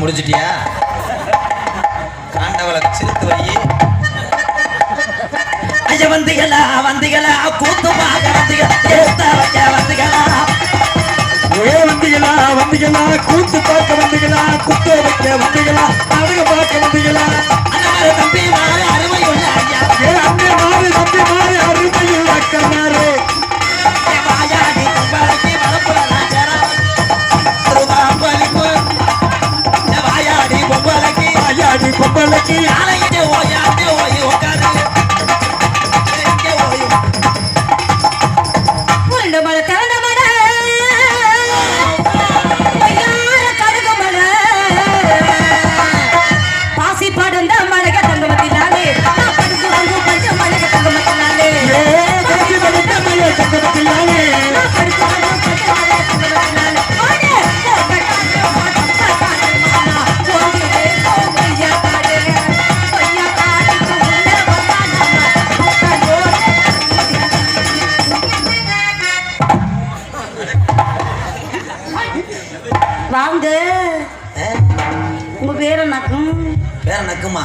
முடிச்சிட்டியா? காண்டவளை சிரித்து வை. ஐயா வந்தீங்களா வந்தீங்களா கூத்து பார்க்க வந்தீங்களா ஏத்த வைக்க வந்தீங்களா வந்தீங்களா வந்தீங்களா கூத்து பார்க்க வந்தீங்களா குத்து வைக்க வந்தீங்களா நாடக பார்க்க வந்தீங்களா தம்பி மாறு அருமையுள்ள ஐயா அண்ணே மாறு தம்பி மாறு அருமையுள்ள கண்ணாரு வாயாடி கும்பலுக்கு வரப்புல நாச்சரா ரூபாம்பலிப்பு வாயாடி பொம்பளைக்கு நாளைக்கு ஓயாட்டி ஓய் உட்காரு வாங்க. உங்க பேர் என்னக்கும்? பேர நக்குமா?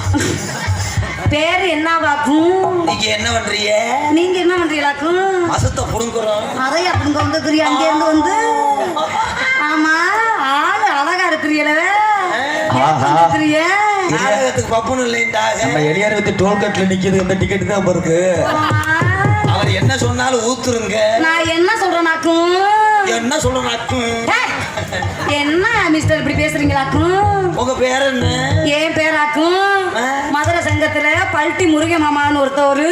பேர் என்னவாக்கும்? நீங்க என்ன பண்றீங்க? நீங்க என்ன பண்றீங்களாக்கும்? மசத்தை புடுங்குறோம். அதை அப்படிங்க வந்துக்கிறீங்க அங்கே இருந்து வந்து. ஆமா ஆளு அழகா இருக்கிறீங்களே. நாடகத்துக்கு பப்புன்னு இல்லைண்டாக. நம்ம எளியார் வந்து டோல்கேட்ல நிக்குது அந்த டிக்கெட் தான் இருக்கு. அவர் என்ன சொன்னாலும் ஊத்துருங்க. நான் என்ன சொல்றேனாக்கும்? என்ன சொல்றேனாக்கும்? என்ன மிஸ்டர் இப்படி பேசுறீங்களாக்கும்? உங்க பேர் என்ன? ஏன் பேராக்கும்? மதுரை சங்கத்துல பல்ட்டி முருக மாமான்னு ஒருத்தவரு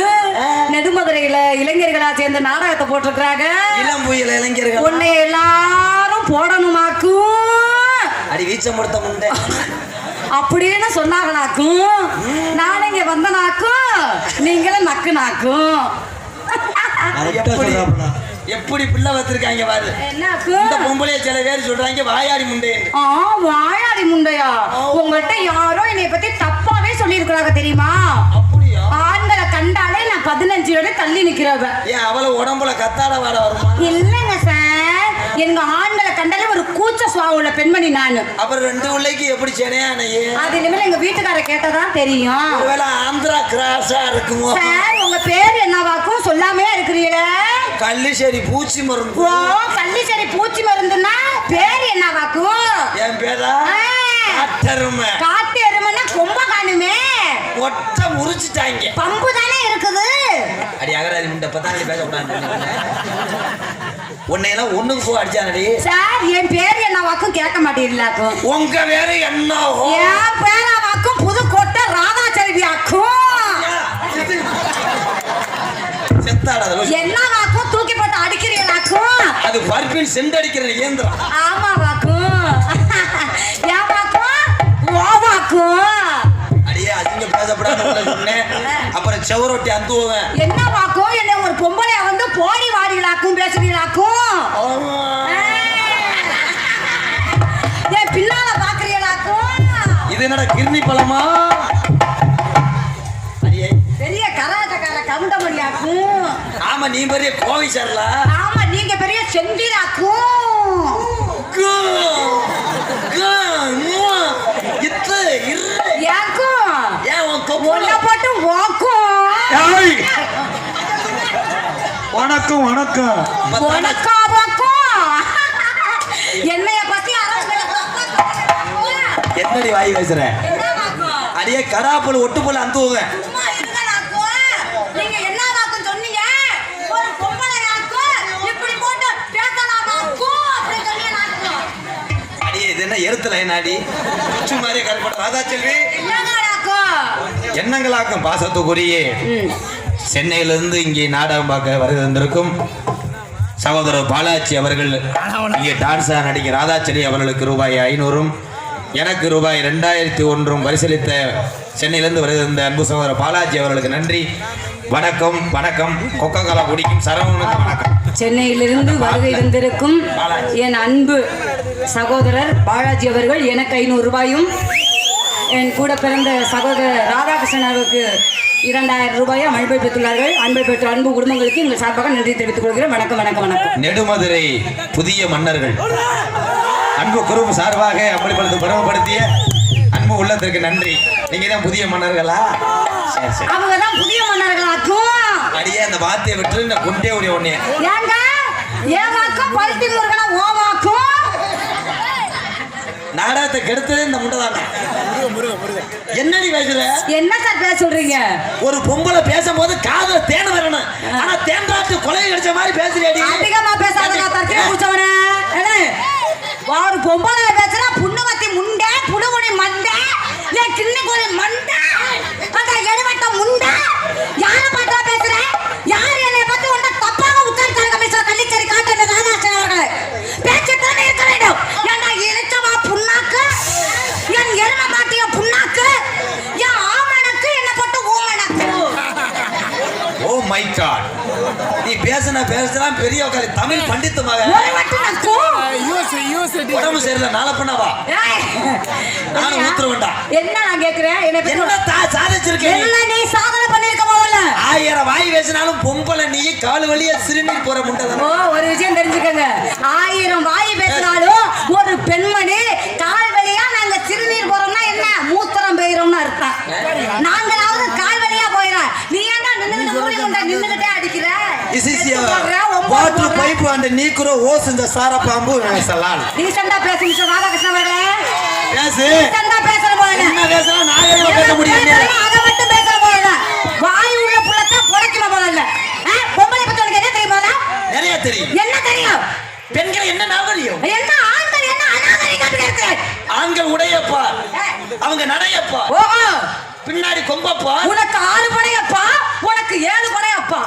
நெடுமதுரையில இளைஞர்களா சேர்ந்த நாடகத்தை போட்டிருக்கிறாங்க. இளம் புயல் இளைஞர்கள். உன்னை எல்லாரும் போடணுமாக்கும். அடி வீச்ச முடுத்த முண்டை அப்படின்னு சொன்னாங்கனாக்கும். நான் இங்க வந்தனாக்கும் நீங்களும் நக்குனாக்கும். எப்படி பிள்ளை வச்சிருக்காங்க பாரு. இந்த பொம்பளைய சில பேர் சொல்றாங்க வாயாடி முண்டை. வாயாடி முண்டையா? உங்கள்கிட்ட யாரோ என்னை பத்தி தப்பாவே சொல்லி இருக்கிறாங்க தெரியுமா? ஆண்களை கண்டாலே நான் 15 வரை தள்ளி நிக்கிறவ. ஏன் அவளை உடம்புல கத்தாட வாட வருமா? இல்லங்க சார், எங்க ஆண்களை கண்டாலே ஒரு கூச்ச சுவாவுள்ள பெண்மணி நானு. அப்புறம் 2 பிள்ளைக்கு எப்படி சென்னையானையே? அது இனிமேல் எங்க வீட்டுக்கார கேட்டதான் தெரியும். ஒருவேளை ஆந்திரா கிராஸா இருக்குமோ? சார் உங்க பேர் என்னவாக்கும் சொல்லாமே இருக்கிறீங்களே? கள்ளிச்சேரி பூச்சி மருந்து. ஓ கள்ளிச்சேரி பூச்சி மருந்துன்னா பேர் என்னவாக்கும்? என் பேரா காட்டெருமை. காட்டு எருமைன்னா கொம்ப காணுமே. ஒட்ட முறிச்சிட்டாங்க. பம்பு தானே இருக்குது. அடி அகராதி முண்டை பத்தாங்க பேசக்கூடாது. உன்னையெல்லாம் ஒண்ணுக்கு போ அடிச்சானடி. சார் என் பேர் என்னவாக்கும் கேட்க மாட்டீங்களாக்கும்? உங்க பேரு என்ன? என் பேராவாக்கும் புதுக்கோட்டை ராதாச்செல்வி ஆக்கும். என்னவாக்கும் தூக்கி போட்டு அடிக்கிறீங்களாக்கும்? அது பர்பின் செண்டடிக்கிற இயந்திரம். ஆமாவாக்கும். ஏவாக்கும் ஓவாக்கும். அடியே அதிக பேசப்படாத சொன்னேன். அப்புறம் செவரொட்டி அந்துவேன். என்னவாக்கும் என்ன ஒரு பொம்பளைய வந்து போடி வாடிகளாக்கும் பேசுறீங்களாக்கும்? ஏன் பின்னால பாக்குறீங்களாக்கும்? இது என்னடா கிர்னி பழமா? பெரிய கராட்டக்கார கவுண்டமணியாக்கும். ஆமா நீ பெரிய கோவை சார்ல. ஆமா நீங்க பெரிய செந்திலாக்கும். வணக்கம் வணக்கம் என்னைய பத்தி என்னடி வாய் பேசுற? அடியே கராப்பல் ஒட்டு போல அந்துவேன். எருத்துல நாடி மாதிரி கருப்பட்ட ராதாச்செல்வி எண்ணங்களாக்கும் பாசத்துக்குரிய சென்னையிலிருந்து இங்கே நாடகம் பார்க்க வருகை வந்திருக்கும் சகோதரர் பாலாஜி அவர்கள் இங்கே டான்ஸா நடிகை ராதாச்செல்வி அவர்களுக்கு ரூபாய் 500 எனக்கு ரூபாய் 2001 பரிசளித்த சென்னையிலிருந்து வருகை வந்த அன்பு சகோதரர் பாலாஜி அவர்களுக்கு நன்றி. வணக்கம் வணக்கம். கொக்கோ கோலா குடிக்கும் சரவணனுக்கு வணக்கம். சென்னையிலிருந்து வருகை வந்திருக்கும் என் அன்பு சகோதரர் பாலாஜி அவர்கள் எனக்கு 500 ரூபாயும் என் கூட பிறந்த சகோதரர் ராதாகிருஷ்ணன் அவருக்கு 2000 ரூபாயை அன்பை பெற்றுள்ளார்கள். அன்பை பெற்ற அன்பு குடும்பங்களுக்கு எங்கள் சார்பாக நன்றி தெரிவித்துக் கொள்கிறேன். வணக்கம் வணக்கம் வணக்கம். நெடுமதுரை புதிய மன்னர்கள் அன்பு குறும்பு சார்பாக அம்பலப்படுத்தி பெருமைப்படுத்திய ரொம்ப உள்ளத்திற்கு நன்றி. நீங்க தான் புதிய மன்னர்களா? சரி சரி. அவங்க தான் புதிய மன்னர்களாக்கும். அடியே அந்த வார்த்தையை விட்டு நான் குண்டே ஓடி ஒன்னே. ஏங்க ஏவாக்கும் பல்டி முருகனா ஓவாக்கும். நாடகத்தை கெடுத்ததே இந்த முண்டதானே. என்னடி பேசுற? என்ன சார் பேச சொல்றீங்க? ஒரு பொம்பளை பேசும்போது காதுல தேன் வரணும். ஆனா தேன்றாத்து கொலை கிடைச்ச மாதிரி பேசுறியாடி. அதிகமா பேசாதடா தர்க்கே குடிச்சவனே. என்ன? ஒரு பொம்பளை பேசுறா புண்ணுவத்தி முண்டை, புடுகுடி மண்டை, ஏ கிண்ணி கோழி மண்டை. அட எருவட்ட முண்டை. யார பார்த்தா பேசுற? யார் என்னை பத்தி உன்ன தப்பாக உச்சரிச்சாங்க மிஸ்டர் கள்ளிச்சேரி காட்டுன ராதாசன் அவர்களே. பேச்சிட்டானே இருக்க வேண்டும். ஏண்டா இழுச்சவா புண்ணாக்கு? என் எரும மாட்டிய புண்ணாக்கு? என் ஆமணக்கு என்ன போட்டு ஊமணக்கு? ஓ மை காட். நீ பேசுனா பெரிய உட்காரி தமிழ் பண்டித்து மக. எருவட்டனக்கு. உடம்பு சரியில்லை நாளை பண்ணவா. நானும் ஊத்துருவேன்டா. என்ன நான் கேக்குறேன்? என்ன சாதிச்சிருக்கேன்? என்ன நீ சாதனை பண்ணிருக்க போதல்ல? 1000 வாய் பேசினாலும் பொம்பளை நீ கால் வழியா சிறுநீர் போற முண்டதான். ஓ ஒரு விஷயம் தெரிஞ்சுக்கங்க. 1000 வாய் பேசினாலும் ஒரு பெண்மணி கால் வழியா நாங்க சிறுநீர் போறோம்னா என்ன மூத்திரம் பெய்யறோம்னு அர்த்தம். நாங்களாவது கால் வழியா போயிரோம். நீ ஏன்டா நின்னுகிட்டே அடிக்கிற? வாட்டர் பைப் அந்த நீக்குற ஓஸ் இந்த சார பாம்பு சலால். ரீசெண்டா பேச மிஸ்டர் ராதாகிருஷ்ணன் அவர்களே. பேசு. ரீசெண்டா பேசற போல. என்ன பேசலாம்? நான் பேச முடியும். அத மட்டும் பேசற போல. வாய் உள்ள புள்ளத்த பொளைக்கல போல இல்ல. பொம்பளை பத்தி உனக்கு என்ன தெரியுமா? நிறைய தெரியும். என்ன தெரியும்? பெண்கள் என்ன நாகரிகம்? என்ன ஆண்கள் என்ன அநாகரிகம் இருக்கு? ஆண்கள் உடையப்பா, அவங்க நடையப்பா, ஓஹோ பின்னாடி கொம்பப்பா. உனக்கு 6 படையப்பா, உனக்கு 7 படையப்பா,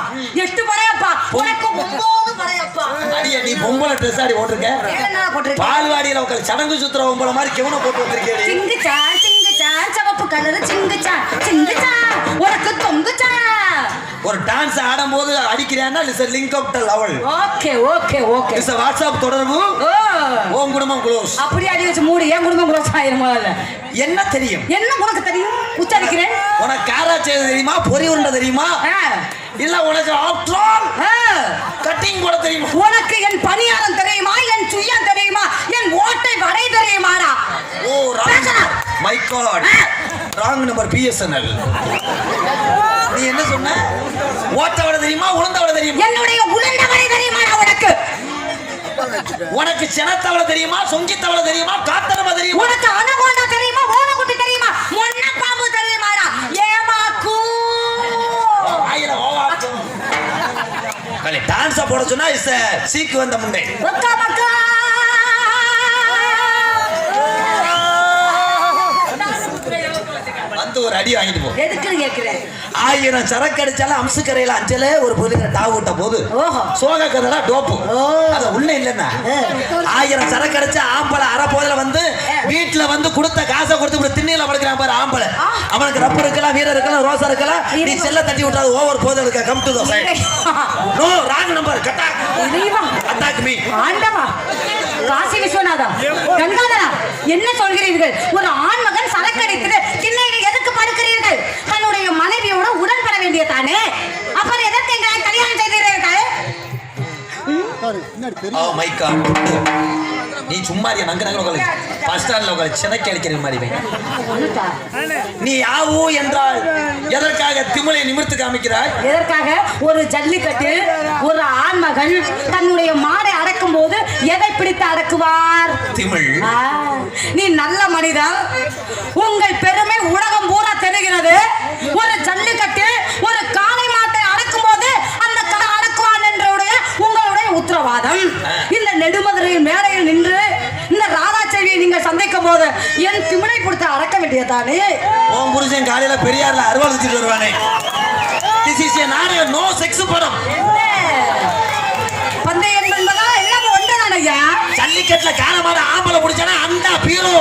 8 படையப்பா, உனக்கு 9 படையப்பா. அடியே நீ பொம்பளை ட்ரெஸ் ஆடி ஓட்டிருக்க. என்ன போட்டுருக்க? பால்வாடியில உட்கார்ந்து சடங்கு சுத்துற பொம்பளை மாதிரி கெவன போட்டு வந்திருக்கேடி. சிங்குச்சா சிவப்பு கலர் சிங்குச்சா உனக்கு தொங்குச்சா. ஒரு டான்ஸ் ஆடும்போது அடிக்கிறான்னா link up to level. Okay okay okay. Is WhatsApp தொடர்பு. உன் குடும்பம் க்ளோஸ். அப்படியே அடி வச்சு மூடி என் குடும்பம் க்ளோஸ் ஆயிரும் முதல்ல. என்ன தெரியும்? என்ன உனக்கு தெரியும்? உச்சரிக்கிறேன். உனக்கு காராச்சே தெரியுமா? பொரி உருண்டை தெரியுமா? இல்ல உனக்கு ஆஃப்டர் ஆல் கட்டிங் போட தெரியுமா? உனக்கு என் பணியாரம் தெரியுமா? என் சுயம் தெரியுமா? என் ஓட்டை வடை தெரியுமாடா? Oh my God. Wrong number BSNL. நீ என்ன சொன்ன? ஓட்ட வடை தெரியுமா? உளுந்த வடை தெரியுமா? என்னுடைய உளுந்த வடை தெரியுமாடா உனக்கு? உனக்கு செனத்தவளை தெரியுமா? சொங்கித்தவளை தெரியுமா? காத்தனம தெரியுமா? உனக்கு அனகோண்டா தெரியுமா? ஓனகுட்டி தெரியுமா? மொன்ன பாம்பு தெரியுமாடா? ஏமாக்கு. ஆயில ஓவாக்கு. கலே டான்ஸ் போட சொன்னா இஸ் சீக்கு வந்த முண்டை. மக்கா மக்கா. வந்து ஒரு அடி வாங்கிட்டு போ. எதுக்கு கேக்குறேன்? 1000 சரக்கு அடிச்சாலும் அம்சுக்கரையில அஞ்சல ஒரு பொதுல டாவு விட்ட போது சோக கதடா டோப்பு. அது உள்ள இல்லன்னா 1000 சரக்கு அடிச்சா ஆம்பளை அரை போதுல வந்து வீட்டுல வந்து கொடுத்த காசை கொடுத்து திண்ணையில படுக்கிறான் பாரு ஆம்பளை. அவனுக்கு ரப்பர் இருக்கலாம், வீரர் இருக்கலாம், ரோசா இருக்கலாம். நீ செல்ல தட்டி விட்டாது ஓவர் போது இருக்க. Come to the side. No wrong number. Attack me. ஆண்டவா காசி விஸ்வநாதா கங்காதரா என்ன சொல்கிறீர்கள்? ஒரு ஆண் மகன் சரக்கடித்து திண்ணையில் எதுக்கு படுக்கிறீர்கள்? தன்னுடைய மனைவியோட உடன்பட வேண்டிய தானே. அப்புறம் எதற்கு எங்களை கல்யாணம் செய்தீர்கள்? Oh my God. நீ சும்மா நங்க நங்க உட்காரு. ஃபர்ஸ்ட் ஸ்டாண்ட்ல உட்காரு. சினக்கி அடிக்கிற மாதிரி. நீ ஆவு என்றால் எதற்காக திமிலை நிமிர்த்து காமிக்கிறாய்? எதற்காக? ஒரு ஜல்லிக்கட்டு ஒரு ஆண்மகன் தன்னுடைய மாடை அடக்கும் போது எதை பிடித்து அடக்குவார்? திமிழ். நீ நல்ல மனிதன். உங்கள் பெருமை உலகம் பூரா தெரிகிறது. ஒரு ஜல்லிக்கட்டு ஒரு காளை மாட்டை அடக்கும் போது அந்த கடை அடக்குவான் என்றுடைய உங்களுடைய உத்தரவாதம். இந்த நெடுமதுரை மேடையில் நின்று இந்த ராதாச்சேரியை நீங்கள் சந்திக்கும் போது என் திமிழை கொடுத்து அடக்க வேண்டியதானே. உன் புருஷன் காலையில பெரியார்ல அறுவாள் வச்சுட்டு வருவானே. This is a நாடக நோ செக்ஸ் படம். பந்தயம் என்பதா எல்லாம் ஒன்றுதான் ஐயா. ஜல்லிக்கட்டுல காலமான ஆம்பளை புடிச்சானா அந்த பீரோ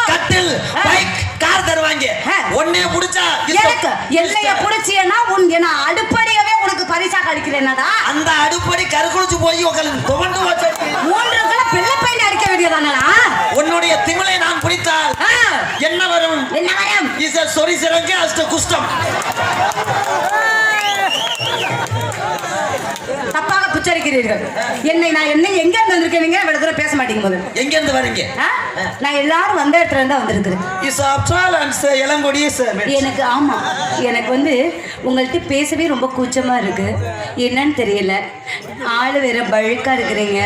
கட்டில் பைக் கார் தருவாங்க. ஒண்ணே புடிச்சா எனக்கு எல்லைய புடிச்சியனா உன் என்ன அடுப்படியவே உனக்கு பரிசா கழிக்கிறேனடா. அந்த அடுப்படி கருக்குளிச்சு போய் உங்களுக்கு துவண்டு வச்சு 3 கிலோ பிள்ளை பையன் அடிக்க வேண்டியதானடா. உன்னுடைய திமிலை நான் பிடித்தால் என்ன வரும்? என்ன வரும்? இஸ் a சொரி சிறங்கு அஷ்ட குஷ்டம். தப்பாக உச்சரிக்கிறீர்கள். நான் எங்க இருந்து வந்திருக்கேன்? நீங்க இவ்வளவு தூரம் பேச மாட்டீங்க. போது எங்க இருந்து வரீங்க? நான் எல்லாரும் வந்த இடத்துல இருந்தா வந்திருக்கிறேன். எனக்கு ஆமா, எனக்கு வந்து உங்கள்கிட்ட பேசவே ரொம்ப கூச்சமா இருக்கு. என்னன்னு தெரியல. ஆளு வேற பழுக்கா இருக்கிறீங்க.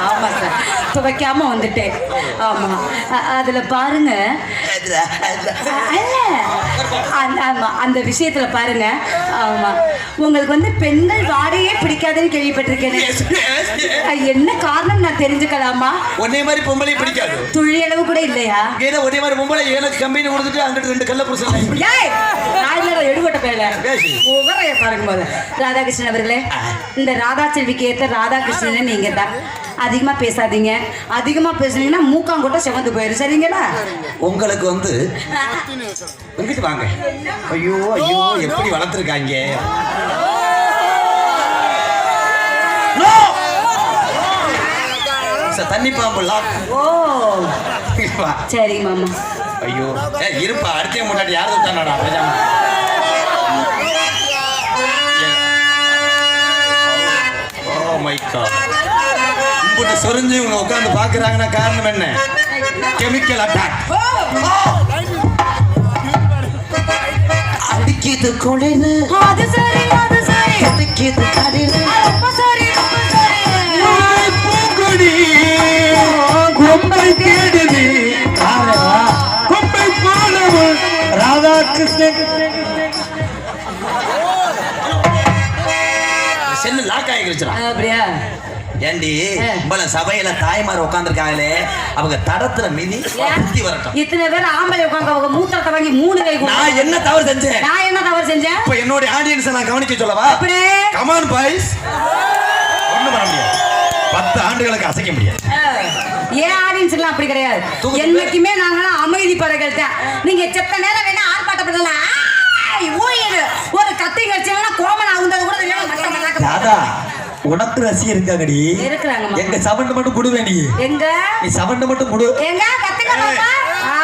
ஆமா சார், இப்ப வைக்காம வந்துட்டேன். ஆமா, அதுல பாருங்க, அந்த விஷயத்துல பாருங்க. ஆமா, உங்களுக்கு வந்து பெண்கள் வாடையே பிடிக்காதுன்னு கேள்விப்பட்டிருக்கேன். என்ன காரணம் நான் தெரிஞ்சுக்கலாமா? ஒன்னே மாதிரி பொம்பளை பிடிக்காது, துளி அளவு கூட இல்லையா? ஏன்னா ஒன்னே மாதிரி பொம்பளை எனக்கு கம்பெனி கொடுத்துட்டு அங்கிட்டு 2 கல்ல புருஷன் எடுபட்ட பேல பாருங்க போது. ராதாகிருஷ்ணன் அவர்களே, இந்த ராதா செல்விக்கு ஏத்த ராதாகிருஷ்ணன் நீங்க தான். அதிகமா பேசாதீங்க. அதிகமா பேசுனீங்கன்னா மூக்காங்கொட்ட செவந்து போயிரு. சரிங்களா? உங்களுக்கு வந்து இங்கிட்டு வாங்க. ஐயோ ஐயோ, எப்படி வளர்த்துருக்காங்க. தண்ணி பாம்பு லாக். ஓ சரி மாமா. ஐயோ இருப்பா, அடுத்த முன்னாடி யாரு தானடா பேசாம. ஓ மை காட், உங்ககிட்ட சொரிஞ்சு இவங்க உட்கார்ந்து பாக்குறாங்கன்னா காரணம் என்ன? Chemical attack. அடிக்கிது கொலைன்னு, அது சரி அது சரி, அடிக்கிது கடினு, அப்ப சரி அப்ப சரி. பூங்கொடி கொம்பை தேடுது, கொம்பை போலவும் ராதாகிருஷ்ணன். Cell lock ஆகிருச்சுடா. அப்படியா? ஏண்டி உங்கள சபையில தாய்மார் உட்கார்ந்துருக்காங்களே, அவங்க தடத்துல மிதி புத்தி வரட்டும். இத்தனை பேர் ஆம்பளை உட்கார்ந்து அவங்க மூத்தத்தை வாங்கி 3 கை. நான் என்ன தவறு செஞ்சேன்? நான் என்ன தவறு செஞ்சேன்? இப்ப என்னோட ஆடியன்ஸ் நான் கவனிக்க சொல்லவா? அப்படியே கம் ஆன் பாய்ஸ். ஒண்ணும் பண்ண முடியாது, 10 ஆண்டுகளுக்கு அசைக்க முடியாது. ஏன் ஆடியன்ஸ் எல்லாம் அப்படி கிடையாது. என்னைக்குமே நாங்களாம் அமைதி பறவைகள் தான். நீங்க செத்த நேரம் வேணா ஆர்ப்பாட்டப்படலாம், ஒரு கத்தி கட்சினா கோமன் ஆகுந்தது கூட தெரியாது. உனக்கு ரசிகர் இருக்காங்கடி. இருக்கிறாங்க. எங்க சவண்ட் மட்டும் குடுவே. நீ எங்க நீ சவண்ட் மட்டும் குடு. எங்க கத்துக்க பாப்பா.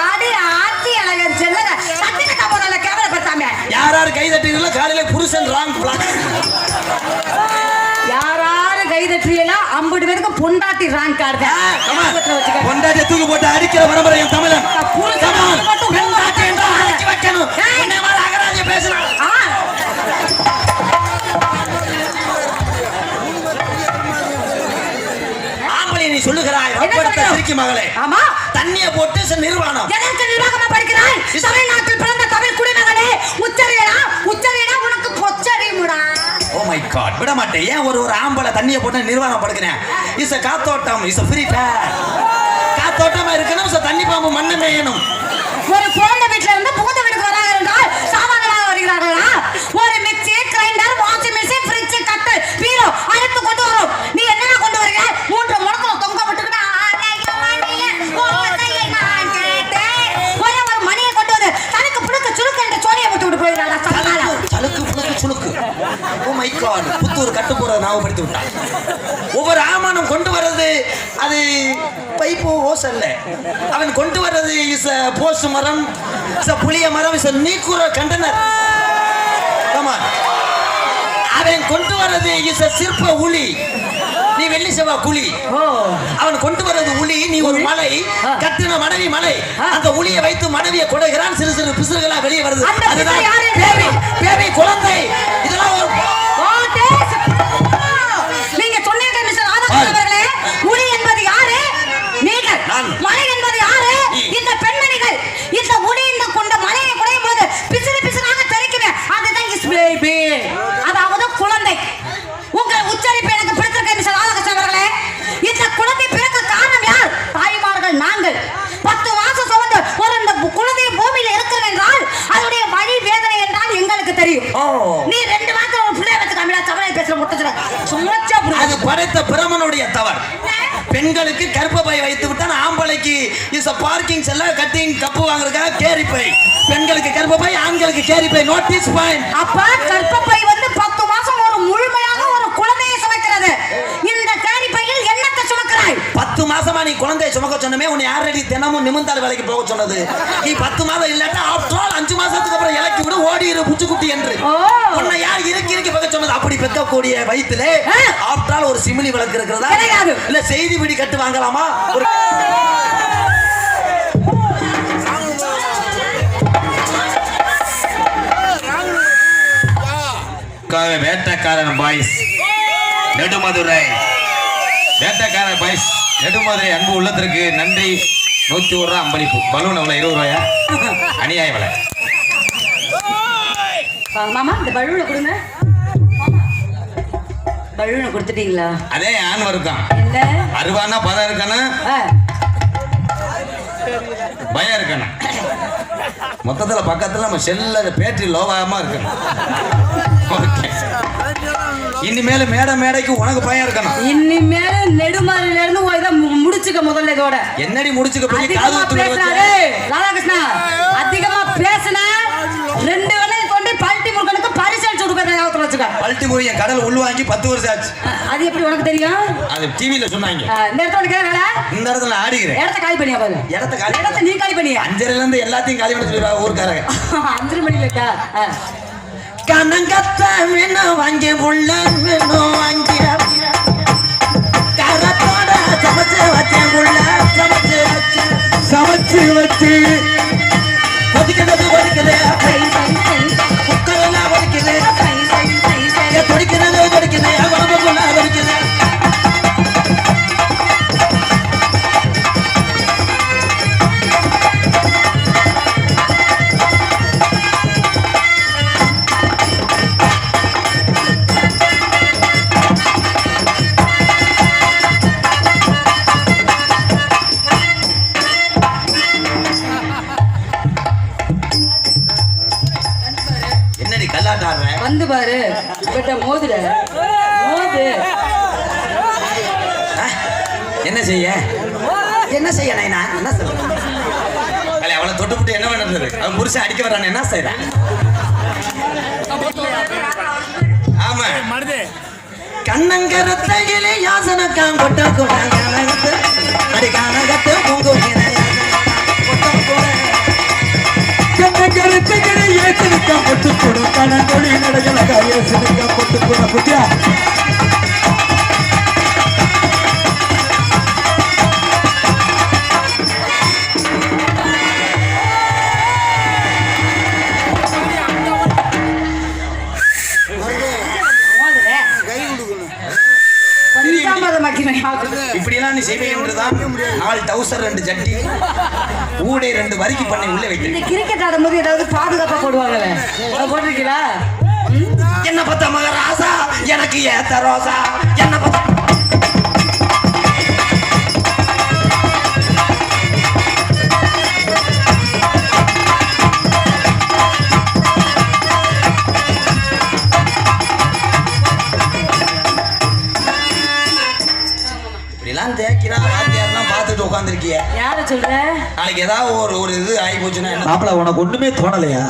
ஆடி ஆத்தி அழக செல்லங்க. கத்தின கபோடல கேவலப்படுத்தாம. யாராரு கை தட்டிரல காலையில புருஷன் ராங் பிளாக். யாராரு கை தட்டிரல 50 பேருக்கு பொண்டாட்டி ராங் கார்டு. பொண்டாட்டி தூக்கி போட்டு அடிக்கிற பரம்பரையும் தமிழன். புருஷன் மட்டும் பொண்டாட்டி என்று அடிச்சு வைக்கணும். என்ன மாதிரி அகராஜ பேசுறான். நீ சொல்லுகிறாய் ரப்பரத்த சிரிக்கி மகளே. ஆமா, தண்ணிய போட்டு நிர்வாணம். எனக்கு நிர்வாகமா படிக்கிறாய். தமிழ்நாட்டில் பிறந்த தமிழ் குடிமகனே, உச்சரியடா உச்சரியடா உனக்கு பொச்சரிமுடா. ஓ மை காட், விட மாட்டேன். ஏன் ஒரு ஆம்பளை தண்ணிய போட்டு நிர்வாணம் படுக்கிறேன்? இஸ் a காத்தோட்டம், இஸ் a free fair. காத்தோட்டமா இருக்கணும், தண்ணி பாம்பு மண்ணு மேயணும். ஒரு குழந்தை வீட்ல இருந்து புகுந்த வீட்டுக்கு வராங்க என்றால் சாமான்களாக வருகிறார்களா? ஒரு mixie, grinder, washing machine, fridge, கட்டில், பீரோ அடுத்து கொண்டு வரும். நீ என்னென்ன கொண்டு வரீங்க? 3 முடக்குல தொங்க விட்டுக்கிட்டு ஒரு மணியை கொண்டு வந்து தனக்கு புழுக்கு சுழுக்கு என்ற சோழியை விட்டு விட்டு போயிடறாங்க. சலுக்கு புழுக்கு சுழுக்கு. ஓ மை காட், புத்தூர் கட்டு போற ஞாபகப்படுத்தி விட்டான். ஒவ்வொரு ஆமானும் கொண்டு வர்றது அது பைப்பு ஓஸ் அல்ல. அவன் கொண்டு வர்றது இஸ் போஸ்ட் மரம், இஸ் புளிய மரம், இஸ் நீக்குற கண்டனர். ஆமா, அவன் கொண்டு வர்றது இஸ் சிற்ப உளி. நீ வெள்ளி செவ்வா குழி. அவன் கொண்டு வர்றது உளி. நீ ஒரு மலை கட்டின மனைவி மலை. அந்த உளியை வைத்து மனைவியை கொடைகிறான். சிறு சிறு பிசுறுகளா வெளியே வருது. அதுதான் பேபி பேபி குழந்தை. இதெல்லாம் ஒரு நீங்க சொன்னீங்க மிஸ்டர் ராதாகிருஷ்ணன் அவர்களே. உளி என்பது யாரு? நீங்கள். மலை என்பது யாரு? இந்த பெண்மணிகள். இந்த உளி இந்த கொண்ட மலையை குடையும் போது பிசுறு பிசுறாக தெரிக்குமே, அதுதான் இஸ் பேபி, அதாவது குழந்தை. உங்க உச்சரிப்பு எனக்கு பிடித்திருக்கு மிஸ்டர் ராதாகிருஷ்ணன் அவர்களே. இந்த குழந்தை பிறக்க காரணம் யார்? தாய்மார்கள் நாங்கள். 10 மாசம் சுமந்து ஒரு இந்த குழந்தை பூமியில இருக்கிறது என்றால் அதனுடைய வழி வேதனை என்றால் எங்களுக்கு தெரியும். நீ 2 மாசம் ஒரு பிள்ளை வச்சு தமிழா தமிழை பேசுற முட்டத்துல சுமச்சா அது படைத்த பிரமனுடைய தவறு. பெண்களுக்கு கர்ப்பப்பை வைத்து விட்டான். ஆம்பளைக்கு இஸ் பார்க்கிங் செல்ல கட்டிங் கப்பு வாங்குறதுக்காக கேரி பை. பெண்களுக்கு கர்ப்பப்பை, ஆண்களுக்கு கேரி பை. Notice point. அப்ப கர்ப்பப்பை வந்து 10 மாசம் ஒரு முழுமையாக ஒரு குழந்தையை சுமக்கிறது. இந்த கேரி பையில் என்னத்தை சுமக்கிறாய்? 10 மாசம் மாசமா நீ குழந்தைய சுமக்க சொன்னமே உன்னை யாரடி தினமும் நிமிந்தாள் வேலைக்கு போக சொன்னது? நீ 10 மாதம் இல்லாட்டா ஆஃப்டர் ஆல் 5 மாசத்துக்கு அப்புறம் இலக்கி விட ஓடிரு புச்சுக்குட்டி என்று உன்னை யார் இறுக்கி பார்க்க சொன்னது? அப்படி பெக்கக்கூடிய வயித்துல ஆஃப்டர் ஆல் ஒரு சிமிலி விளக்கு இருக்கிறதா? இல்ல செய்தி பிடி கட்டு வாங்கலாமா? ஒரு வேட்டக்காரன் பாய்ஸ் நெடுமதுரை, வேட்டக்காரன் பாய்ஸ் நெடுமதுரை அன்பு உள்ளத்திற்கு நன்றி. 101 ரூபா அம்பளிப்பு. பலூன் எவ்வளவு? 20 ரூபாயா? அநியாய விலை. மாமா இந்த பலூனை கொடுங்க. பலூனை கொடுத்துட்டீங்களா? அதே ஆன் வருதான். என்ன அருவானா பதம் இருக்கணும், பயம் இருக்கணும். மொத்தத்துல பக்கத்துல நம்ம செல்ல பேட்டரி லோவாம இருக்கணும். இனிமேல மேடைக்கு உனக்கு பயம் இருக்கணும். இனிமேல நெடுமாறில இருந்து இத முடிச்சுக்க. முதல்ல இதோட என்னடி முடிச்சுக்க? போய் காது பேசுறாரு ராதாகிருஷ்ணா. அதிகமா பேசினா 2 வேளையும் கொண்டு பல்டி முருகனுக்கு பரிசல் சுடுறத ஞாபகத்துல வச்சுக்க. பல்டி முருகன் கடல் உள்வாங்கி 10 வருஷம் ஆச்சு. அது எப்படி உனக்கு தெரியும்? அது டிவில சொன்னாங்க. இந்த இடத்துல உனக்கு வேலை? இந்த இடத்துல ஆடிக்கிறேன். இடத்த காலி பண்ணியா? பாரு இடத்த நீ காலி பண்ணியா? 5:30ல இருந்து எல்லாத்தையும் காலி பண்ணி சொல்லிடுவா ஊர்க்காரங்க. 5 மணிலக்கா கனங்கத்த வேணும் வாங்கி உள்ள வேணும் வாங்கி கரத்தோட சமைச்சு வச்சேன் உள்ள சமைச்சு வச்சு ஒதுக்கிறது குக்கரெல்லாம் ஒதுக்குது தொடிக்கிறது குழம்புக்குள்ள ஒதுக்குது. வந்து பாரு மோதுல மோது. என்ன செய்ய என்ன சொல்றேன்? அவளை தொட்டுப்புட்டு என்ன பண்ணுறது? அவன் புருஷன் அடிக்க வரான், என்ன செய்யறான்? ஆமா கண்ணங்கரத்தையிலே யாசனக்காம் கொட்ட கூட அடிக்கானகத்து பொங்குகிற கருத்துக்களை ஏற்றிருக்க பொட்டுக்கூடும் கணங்கொழி நடைகளாக ஏற்றிருக்க பொட்டுக்கூட புத்தியா இப்படியெல்லாம் நீ செய்வீங்கன்றதான் 4 டவுசர் 2 ஜட்டி ஊடே 2 வரிக்கு பண்ணி உள்ள வைக்கிறேன். இந்த கிரிக்கெட் ஆடும்போது ஏதாவது பாதுகாப்பா போடுவாங்கல்ல, அது போட்டிருக்கீங்களா? என்ன பத்த மகராசா எனக்கு ஏத்த ரோசா என்ன பத்த தேக்கிறான் வாத்தியாரெல்லாம் பார்த்துட்டு உட்காந்துருக்கிய. யார சொல்ற? நாளைக்கு ஏதாவது ஒரு இது ஆகி போச்சுன்னா மாப்பிள்ள உனக்கு ஒண்ணுமே தோணலையா?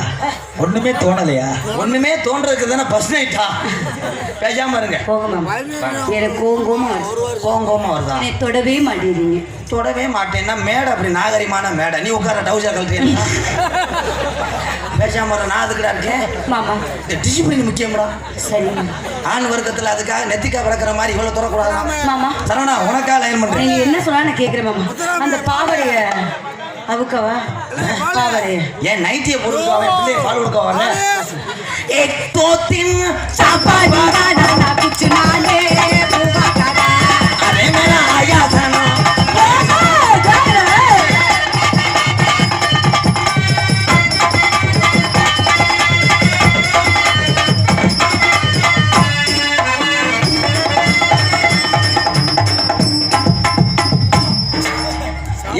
ஒண்ணுமே தோன்றதுக்கு தானே ஃபர்ஸ்ட் நைட்டா? பேசாம இருங்க. எனக்கு கோங்கோமா வருதா? தொடவே மாட்டேங்கிறீங்க. தொடவே மாட்டேன்னா மேடை அப்படி நாகரிகமான மேடை. நீ உட்கார டவுசர் கழட்டியா? பேசாம நான் அதுக்குடா இருக்கேன். மாமா டிசிப்ளின் முக்கியம்டா. சரி ஆண் வர்க்கத்துல அதுக்காக நெத்திக்கா விளக்குற மாதிரி இவ்வளவு தரக்கூடாது. மாமா சரவணா உனக்கா லைன் பண்றேன். நீங்க என்ன சொன்னா நான் கேக்குறேன் மாமா. அந்த பாவடைய அவுக்கவா? பாவடைய ஏன் நைட்டிய போட்டுக்கோ, அவன் பிள்ளைய பால் கொடுக்க வரல. एक दो तीन सापाई ना कुछ नाले बुआ कादा अरे मेरा आया था ना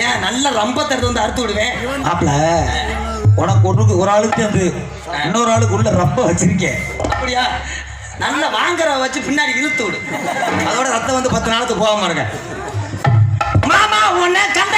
ஏன் நல்ல ரம்பத்தை எடுத்து வந்து அறுத்து விடுவேன். மாப்பிள்ள உனக்கு ஒரு ஆளுக்கு வந்து இன்னொரு ஆளுக்கு உள்ள ரொம்ப வச்சிருக்கேன். அப்படியா? நல்ல வாங்குற வச்சு பின்னாடி இழுத்து விடு. அதோட ரத்தம் வந்து 10 நாளுக்கு போகாம இருக்க. மாமா உன்னை கண்ட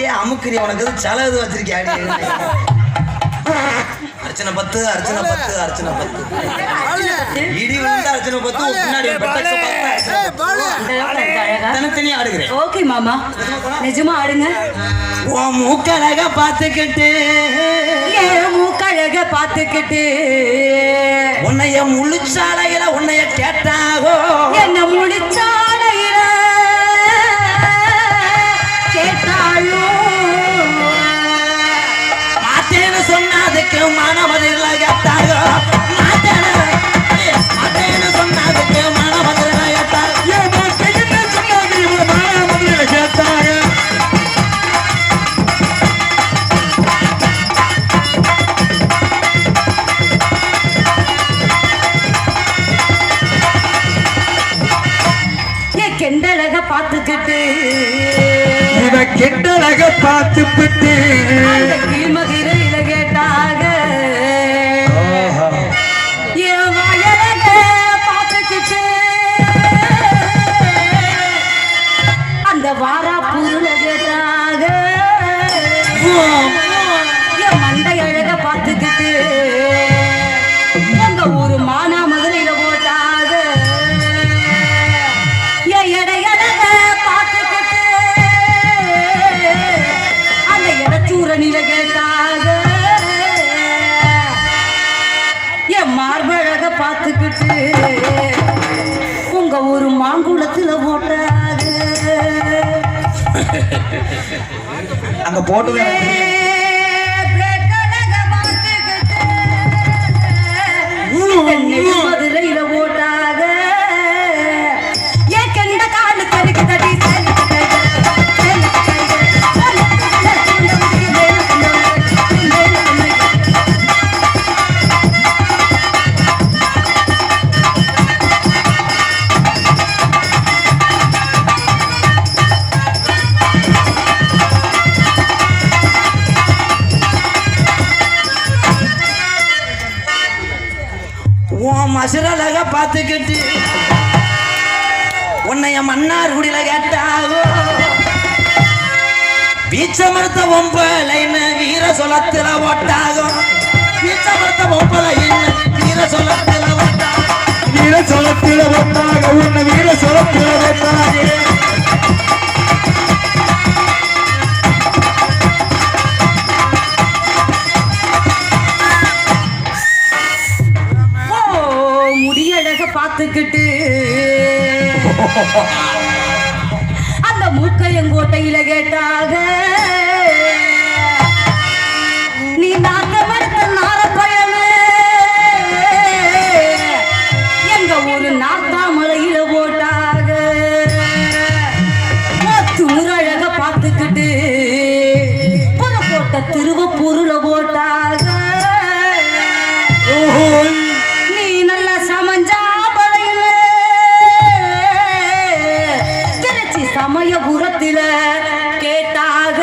அப்படியே அமுக்குறி உனக்கு செலவு வச்சிருக்கியா அர்ச்சனை 10 அர்ச்சனை 10 அர்ச்சனை 10 இடி வந்து அர்ச்சனை 10 முன்னாடி தனித்தனியா ஆடுகிறேன். ஓகே மாமா, நிஜமா ஆடுங்க. உன் மூக்கழக பார்த்துக்கிட்டு மூக்கழக பார்த்துக்கிட்டு உன்னைய முழுச்சாலையில உன்னைய கேட்டாகோ என்ன முழிச்சாலையில கேட்டாலும் மாட்டேன்னு சொன்னதுக்கு மனமதில கேட்டாகோ மாட்டேன்னு சொன்னதுக்கு மனமதில கேட்டாங்க கேட்டாங்க கெண்டழக பார்த்துக்கிட்டு இவ கெண்டழக பார்த்துப்பிட்டு கீழ்மகிரையில கேட்டாக என் வயலக பார்த்துக்கிட்டு அந்த வாரா பொருள கேட்டாக என் மண்டை அழக பார்த்துக்கிட்டு உங்க ஊரு மானா மதுரையில போட்டாக என் எடையழக பார்த்துக்கிட்டு அந்த இடச்சூரணியில கேட்டாக என் மார்பழக பார்த்துக்கிட்டு உங்க ஊரு மாங்குளத்துல போட்டாக அங்க போட்டு மதுரையில போட்டாக ஏன் கெண்ட காலு கருக்கு தடி உன் மசுரழக பார்த்துக்கிட்டு உன்னைய மன்னார் குடியில கேட்டாகோ பீச்ச மறுத்த பொம்பளைன்னு வீர சொலத்துல ஓட்டாகோ பீச்ச மறுத்த பொம்பளைன்னு வீர சொலத்துல ஓட்டாகோ வீர சொலத்தில வந்தாங்க உன்னை வீர சொலத்தில வந்தாங்க முடியழக பார்த்துக்கிட்டு அந்த மூக்கையங்கோட்டையில கேட்டாக நீ நாக்க மறுத்த நாரப்பழமே எங்க ஊரு நாத்தாமலையில போட்டாக துணுரழக பார்த்துக்கிட்டு புறப்போட்ட திருவப்பூருல போட்டாக நீ நல்ல சமஞ்சாபலையில திருச்சி சமயபுரத்தில கேட்டாக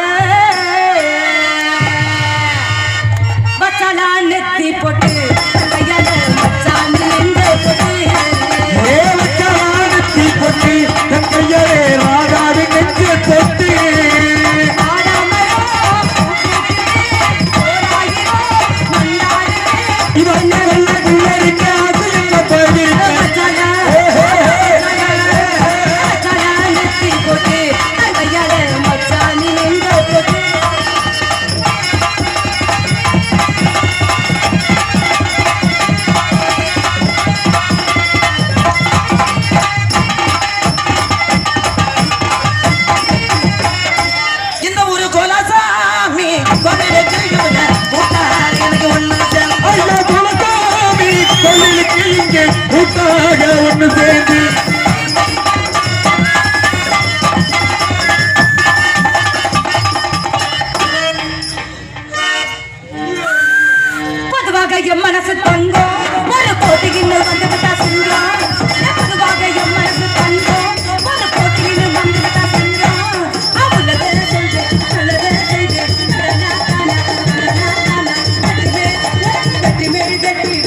பச்சலா நெத்தி போட்டு கையால மச்சான் நின்று போட்டு ஏவச்சானத்தி பொட்டி தன் கையரே ராதாவி நெஞ்சு பொட்டி இவன் நல்ல குள்ளரிக்க அது என்ன போயிருக்க இந்த ஒரு கோலாசாமி கோவிலுக்கு எனக்கு ஒண்ணு ஐயா குலசாமி கோயிலுக்கு இங்கே கூட்டாக ஒன்று சேர்ந்து பொதுவாக என் மனசு தங்கம் ஒரு போட்டியில் வந்து விட்டா சிங்கம் பொதுவாக என் மனசு தங்கம் ஒரு போட்டியில் வந்து விட்டா சிங்கம் அவ்வளவு சொல்றேன் நல்லது செய்தேன் கட்டி மேல் கட்டி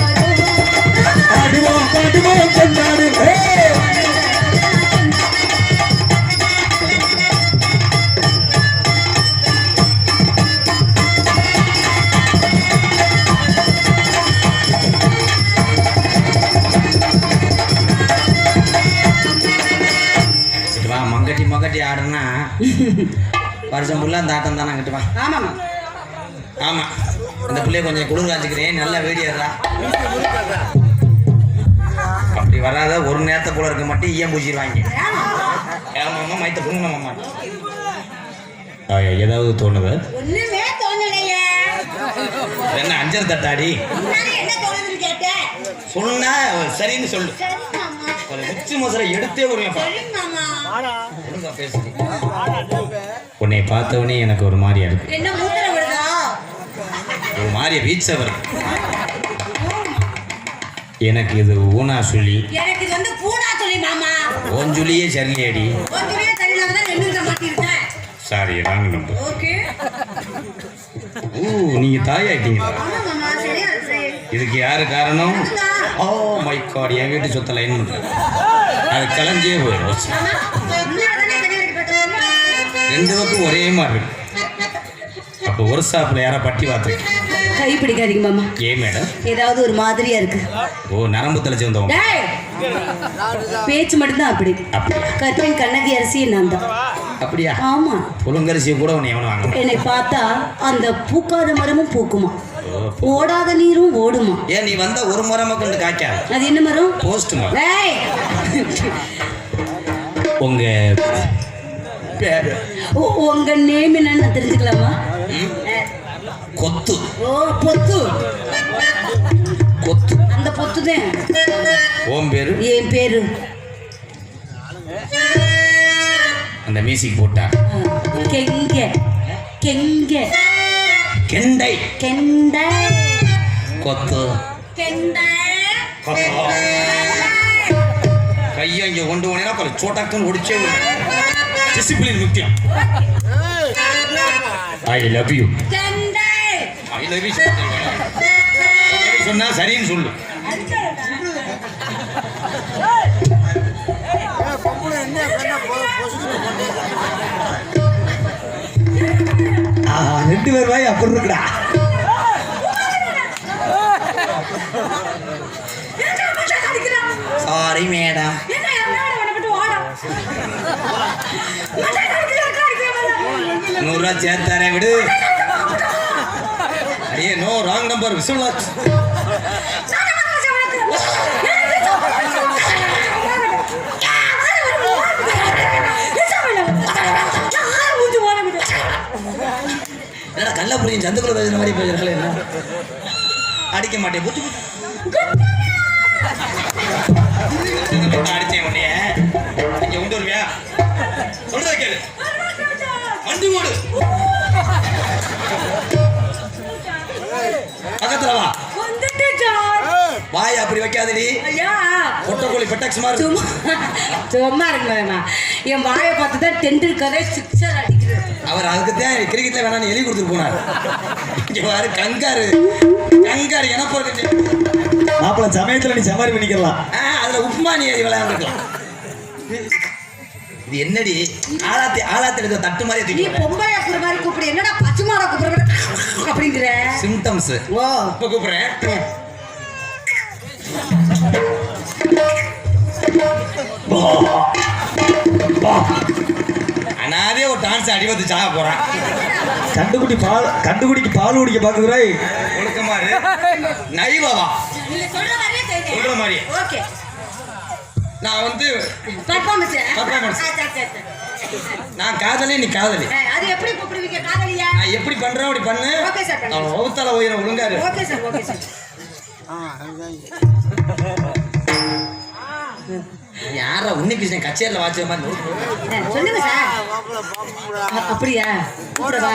பாடுவோம் பாடுவோம் கொண்டாடு ஃபுல்லாக அந்த ஆட்டம் தான் அங்கிட்டு வா. ஆமாம்மா. ஆமாம், இந்த பிள்ளைய கொஞ்சம் குளிர் காய்ச்சிக்கிறேன், நல்லா வேடியாடுறா. அப்படி வராத ஒரு நேரத்தை போல இருக்க மட்டும் ஈயம் பூச்சிடுவாங்க. ஏமாம்மா மைத்த புடுங்கம்மா. ஏதாவது தோணுது? ஒண்ணுமே தோணலையே. என்ன அஞ்சல் தட்டாடி நான் என்ன தோணுதுன்னு கேட்டேன். சொன்னா சரின்னு சொல்லு. சரி மாமா. ஒரு உச்சி மோசரை எடுத்தே வருவேன். சரி மாமா. ஒழுங்கா பேசு. உன்னை பார்த்தவனே எனக்கு ஒரு மாதிரியா இருக்கு. என்ன மூத்திர விடுதா? ஒரு மாதிரியா வீச்ச வருது. எனக்கு இது ஊனா சொல்லி எனக்கு இது வந்து பூனா சொல்லி மாமா. ஓஞ்சுலியே சரியாடி. ஒன்றுமே தெரியல தான் நின்னுங்க மாட்டிருக்கேன். Sorry wrong number. ஓகே. நீங்க தாயாயிட்டீங்களா? ஆமா மாமா சரியா இருக்கு. இதுக்கு யாரு காரணம்? ஓ மை காட், என் வீட்டு சொத்தை லைன் பண்றேன். அது கலைஞ்சே போயிடும். மாமா உன்னால தானே கல்யாணம் கட்டணும். ரெண்டு பக்கம் ஒரே மாதிரி இருக்கு. அப்போ ஒரு ஸ்டாப்ல யாரா பட்டி பார்த்துருக்கு? கை பிடிக்காதீங்க மாமா. ஏன் மேடம்? ஏதாவது ஒரு மாதிரியா இருக்கு. ஓ நரம்பு தலைச்சு வந்தவங்க. டேய், பேச்சு மட்டும்தான் அப்படி. அப்படியா? கற்பின் கண்ணகி அரிசியை நான் தான். அப்படியா? ஆமா. புழுங்கரிசியை கூட உன்னை எவனும் வாங்க. என்னை பார்த்தா அந்த பூக்காத மரமும் பூக்குமா, ஓடாத நீரும் ஓடுமா. ஏன் நீ வந்த ஒரு மரமா கொண்டு காய்க்காது? அது என்ன மரம்? போஸ்ட் மரம். டேய், உங்க பேரு? உங்க நேம் என்னன்னு நான் தெரிஞ்சுக்கலாமா? கொத்து. ஓ பொத்து. கொத்து. அந்த பொத்து தான் ஓம் பேரு? என் பேரு. அந்த மியூசிக் போட்டா கெங்க கெங்க கெண்டை. கெண்டை கொத்து. கெண்டை. கொத்து. கையை இங்க கொண்டு போனீங்கன்னா அப்புறம் சோட்டாக்குன்னு ஒடிச்சே டிசிப்ளின் முக்கியம். I love you. கெண்டை. ஐ லவ் யூ சொன்னா சரின்னு சொல்லு. ரெண்டு பேர் வாய் அப்படி இருக்குடா. Sorry madam. என்ன என்னோட உனக்கு ஓடும். 100 ரூபா சேர்த்தாரே விடு. அடியே நோ ராங் நம்பர் விசுவலாச். என்னடா கள்ளப்புரியும் சந்துக்குள்ள பேசுற மாதிரி பேசுறாங்களே. என்ன அடிக்க மாட்டேன் புத்து அடிச்சேன் உன்னைய. இங்க கொண்டு வருவியா? சொல்றத கேளு. வண்டி ஓடு. பக்கத்துல வா. வாய் அப்படி வைக்காதடி. பொட்டக்கோழி பெட்டக்ஸ் மாதிரி. சும்மா இருக்குமா? என் வாயை பார்த்து தான் டெண்டுல்கரே சிக்ஸர் அடிக்கிறது. அவர் அதுக்கு தான் கிரிக்கெட்ல வேணான்னு எழுதி கொடுத்துட்டு போனார். இங்க பாரு கங்காரு கங்காரு என்ன போறது. மாப்பிள்ள சமயத்துல நீ சமாரி பண்ணிக்கலாம். அதுல உப்புமா நீ விளையாண்டுக்கலாம். இது என்னடி ஆளாத்தி எடுத்த தட்டு மாதிரி நீ தூக்கி பொம்பளை கூப்பிடுற மாதிரி கூப்பிடு. என்னடா பச்சுமாடா கூப்பிடுற அப்படிங்கிற சிம்டம்ஸ். ஓ இப்ப கூப்பிடுறேன். அனாதே ஒரு டான்ஸ் அடிபத்து சாக போறான். கண்டுகுடிக்கு பால் குடிக்க பாக்குறாய். ஒழுக்கமா இரு. நைவாவா நீங்க சொல்ற மாதிரியே செய்யுங்க. சொல்ற மாதிரி. ஓகே. நான் வந்து பர்ஃபார்மன்ஸ். Performance. சரி. நான் காதலி நீ காதலி. அது எப்படி கூப்பிடுவீங்க காதலியா? நான் எப்படி பண்றேன் அப்படி பண்ணு. ஓகே சார் பண்ணுங்க. அவன் வவுத்தால ஓயிர ஒழுங்காரு. Okay sir. யாரா உன்னிகிருஷ்ணன் கச்சேரியில் வாட்ச மாதிரி சொல்லுங்க சார். அப்படியா? கூப்பிடவா?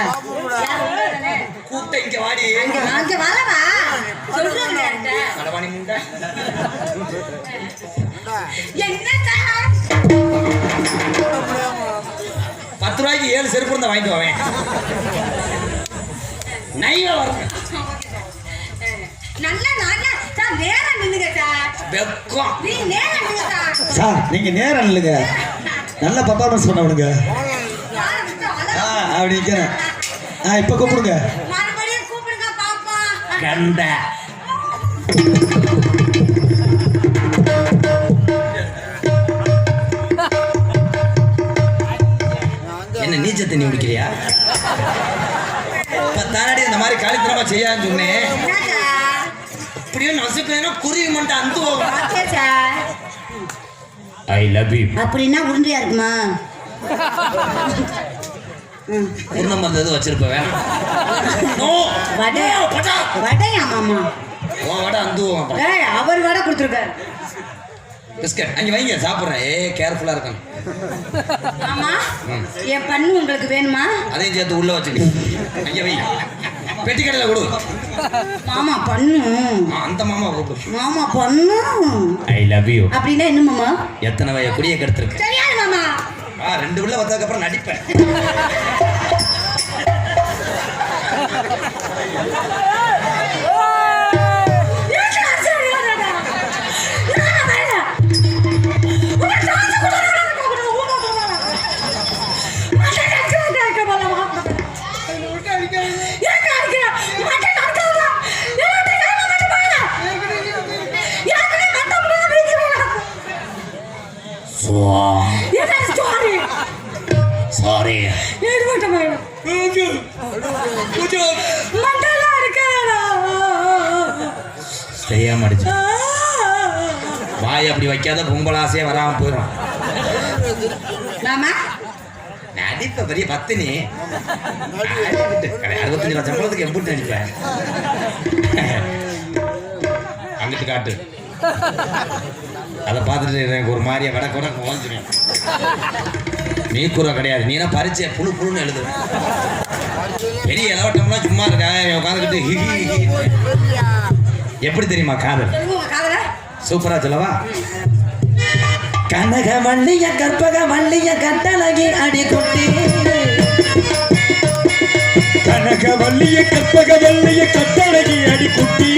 கூப்பிட்ட இங்க வாடி. அங்க வரவா? சொல்றேன் யார்கிட்ட? கடவாணி முண்டை. என்ன சார்? 10 ரூபாய்க்கு 7 செருப்பு இருந்தா வாங்கிட்டு வாவேன். நைவா வரும். நல்லா சார் நேரா நில்லுங்க சார். வெக்கம். நீ நேரா நில்லுங்க சார். சார் நீங்க நேரம் இல்லைங்க, நல்ல பர்ஃபார்மன்ஸ் பண்ண விடுங்க. யாரை விட்டு அழகா அப்படி நிக்கிறேன். இப்ப கூப்பிடுங்க. மறுபடியும் கூப்பிடுங்க பாப்பா. கண்ட என்ன நீச்சல் தண்ணி குடிக்கிறியா? தானடி இந்த மாதிரி காலித்தனமா செய்யான்னு சொன்னேன். என்னக்கா? இப்படியே நசுக்கணும் குருவி மட்டும் அந்து போகும். Okay sir. I love you. அப்படின்னா உருண்டையா இருக்குமா? பூர்ணம் வந்தது வச்சிருப்பேன். வடையா மாமா? வடை அந்து போகும். ஏய் அவர் வடை கொடுத்துருக்காரு. பிஸ்கட் அங்கே வைங்க சாப்பிட்றேன். கேர்ஃபுல்லா இருக்கணும். ஆமா என் பண்ணு உங்களுக்கு வேணுமா? அதையும் சேர்த்து உள்ள வச்சுக்க. அங்கே வை. பெட்டி கடையில கொடு. மாமா பண்ணு. அந்த மாமா கூப்பிடு. மாமா பண்ணு. ஐ லவ் யூ. அப்படின்னா என்ன மாமா? எத்தனை வய குடியை கெடுத்திருக்கு. தெரியாது மாமா. 2 உள்ள வந்ததுக்கு அப்புறம் நடிப்பேன். சாரி தெரியாம அடிச்சு வாய் அப்படி வைக்காத பொங்கல் ஆசையே வராம போயிடும். நடிப்ப பெரிய பத்தினி 65 லட்சம் சம்பளத்துக்கு எப்படி நடிப்பேன்? அங்கிட்டு காட்டு. அதை பார்த்துட்டு எனக்கு ஒரு மாதிரியா வடக்கு வடக்கு ஓஞ்சிடும். நீ கூற கிடையாது. நீனா பறிச்ச புழு புழுன்னு எழுது. பெரிய இலவட்டம்லாம் சும்மா இருக்கா உட்காந்துக்கிட்டு எப்படி தெரியுமா காதல்? சூப்பரா சொல்லவா? கனக மல்லிய கற்பக மல்லிய கட்டழகி அடி குட்டி. கனக வள்ளிய கற்பக வள்ளிய கட்டழகி அடி குட்டி.